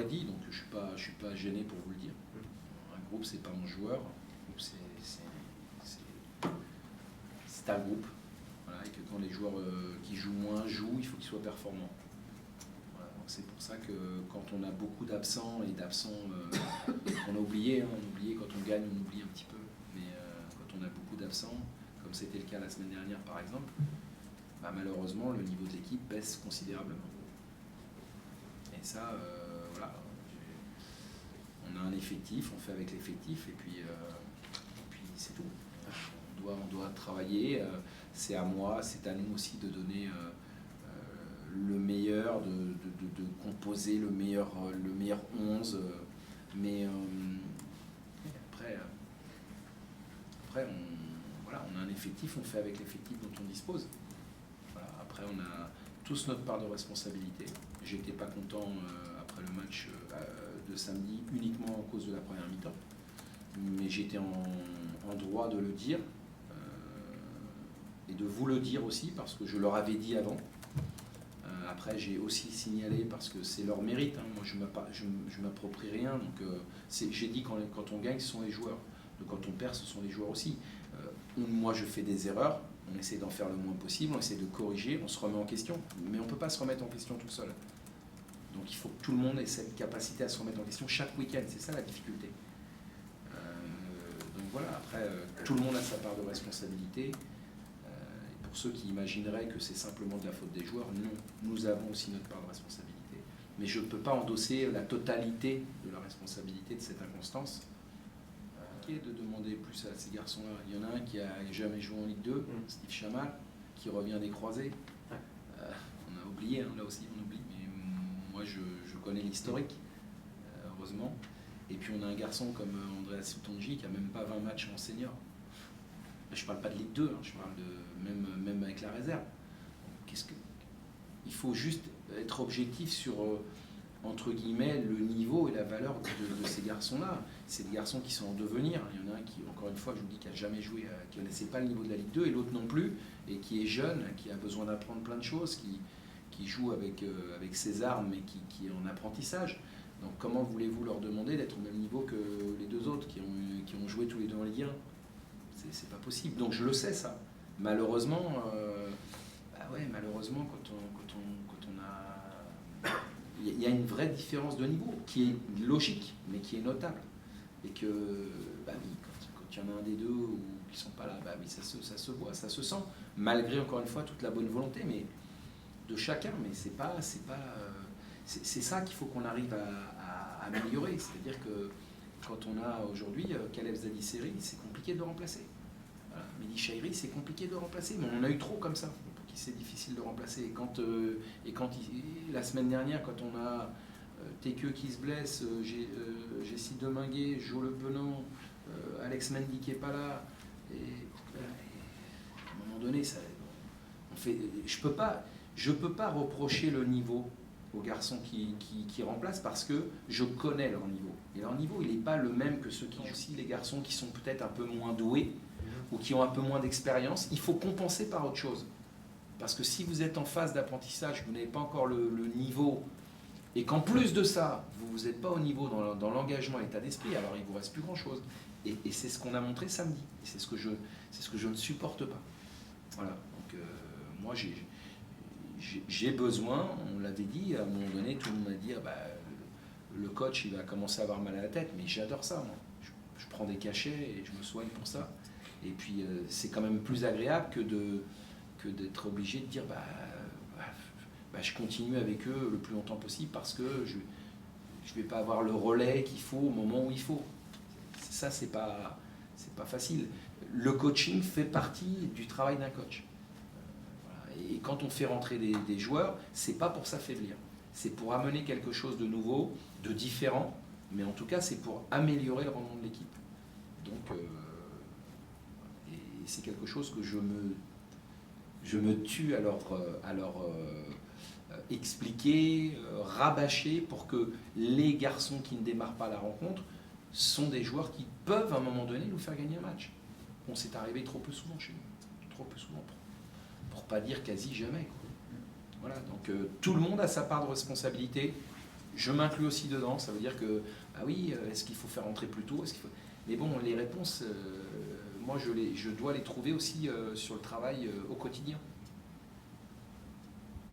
l'aurais dit, donc je suis pas gêné pour vous le dire. Un groupe, c'est pas mon joueur. Un groupe, c'est un groupe. Voilà, et que quand les joueurs qui jouent moins jouent, il faut qu'ils soient performants. Voilà, donc c'est pour ça que quand on a beaucoup d'absents et d'absents, on a oublié, quand on gagne, on oublie un petit peu. Mais quand on a beaucoup d'absents, comme c'était le cas la semaine dernière par exemple, bah, malheureusement le niveau de l'équipe baisse considérablement. Et ça, voilà, on a un effectif, on fait avec l'effectif et puis c'est tout. On doit travailler, c'est à moi, c'est à nous aussi de donner le meilleur, de composer le meilleur 11, mais après on a un effectif, on fait avec l'effectif dont on dispose. Voilà, après on a tous notre part de responsabilité. J'étais pas content après le match de samedi uniquement à cause de la première mi-temps, mais j'étais en droit de le dire et de vous le dire aussi parce que je leur avais dit avant. Après j'ai aussi signalé parce que c'est leur mérite, hein. Moi je m'approprie rien, donc j'ai dit quand on gagne ce sont les joueurs, donc quand on perd ce sont les joueurs aussi. Moi je fais des erreurs, on essaie d'en faire le moins possible, on essaie de corriger, on se remet en question, mais on ne peut pas se remettre en question tout seul. Donc il faut que tout le monde ait cette capacité à se remettre en question chaque week-end, c'est ça la difficulté. Donc voilà, après tout le monde a sa part de responsabilité. Et pour ceux qui imagineraient que c'est simplement de la faute des joueurs, non, nous avons aussi notre part de responsabilité. Mais je ne peux pas endosser la totalité de la responsabilité de cette inconstance. De demander plus à ces garçons-là. Il y en a un qui n'a jamais joué en Ligue 2, Steve Chamal, qui revient des croisés. On a oublié, hein, là aussi on oublie, mais moi je connais l'historique, heureusement. Et puis on a un garçon comme Andreas Soutonji qui n'a même pas 20 matchs en senior. Je ne parle pas de Ligue 2, hein, je parle de même avec la réserve. Il faut juste être objectif sur entre guillemets, le niveau et la valeur de ces garçons-là. C'est des garçons qui sont en devenir. Il y en a un qui, encore une fois, je vous dis, qui n'a jamais joué, qui ne connaissait pas le niveau de la Ligue 2, et l'autre non plus, et qui est jeune, qui a besoin d'apprendre plein de choses, qui joue avec ses armes, mais qui est en apprentissage. Donc comment voulez-vous leur demander d'être au même niveau que les deux autres qui ont joué tous les deux en Ligue 1 ? C'est pas possible. Donc je le sais, ça. Malheureusement, malheureusement, quand on a... Il y a une vraie différence de niveau qui est logique, mais qui est notable. Et que, bah oui, quand il y en a un des deux ou qui ne sont pas là, bah oui, ça se voit, ça se sent, malgré encore une fois toute la bonne volonté, mais de chacun. Mais c'est ça qu'il faut qu'on arrive à améliorer. C'est-à-dire que quand on a aujourd'hui Khaled Zadisseri, c'est compliqué de le remplacer. Voilà. Mehdi Chahiri, c'est compliqué de le remplacer, mais on en a eu trop comme ça. C'est difficile de remplacer. Et quand la semaine dernière, quand on a Tekeu qui se blesse, Jessie Deminguet, Jo Le Penant, Alex Mendy qui n'est pas là, et à un moment donné, je peux pas reprocher le niveau aux garçons qui remplacent parce que je connais leur niveau. Et leur niveau, il n'est pas le même que ceux qui jouent. Aussi, les garçons qui sont peut-être un peu moins doués ou qui ont un peu moins d'expérience, il faut compenser par autre chose. Parce que si vous êtes en phase d'apprentissage, vous n'avez pas encore le niveau, et qu'en plus de ça, vous n'êtes pas au niveau dans l'engagement et l'état d'esprit, alors il ne vous reste plus grand-chose. Et c'est ce qu'on a montré samedi. Et c'est ce que je ne supporte pas. Voilà. Donc moi, j'ai besoin, on l'avait dit, à un moment donné, tout le monde m'a dit, le coach, il va commencer à avoir mal à la tête. Mais j'adore ça, moi. Je prends des cachets et je me soigne pour ça. Et puis, c'est quand même plus agréable que d'être obligé de dire je continue avec eux le plus longtemps possible parce que je ne vais pas avoir le relais qu'il faut au moment où il faut. Ça, c'est pas facile. Le coaching fait partie du travail d'un coach. Voilà. Et quand on fait rentrer des joueurs, c'est pas pour s'affaiblir. C'est pour amener quelque chose de nouveau, de différent, mais en tout cas, c'est pour améliorer le rendement de l'équipe. Donc, et c'est quelque chose que je me tue à leur expliquer, rabâcher pour que les garçons qui ne démarrent pas la rencontre sont des joueurs qui peuvent à un moment donné nous faire gagner un match. On s'est arrivé trop peu souvent chez nous, trop peu souvent, pour pas dire quasi jamais, quoi. Voilà, donc tout le monde a sa part de responsabilité. Je m'inclus aussi dedans, ça veut dire que, ah oui, est-ce qu'il faut faire rentrer plus tôt, Mais bon, les réponses, moi je dois les trouver aussi sur le travail au quotidien.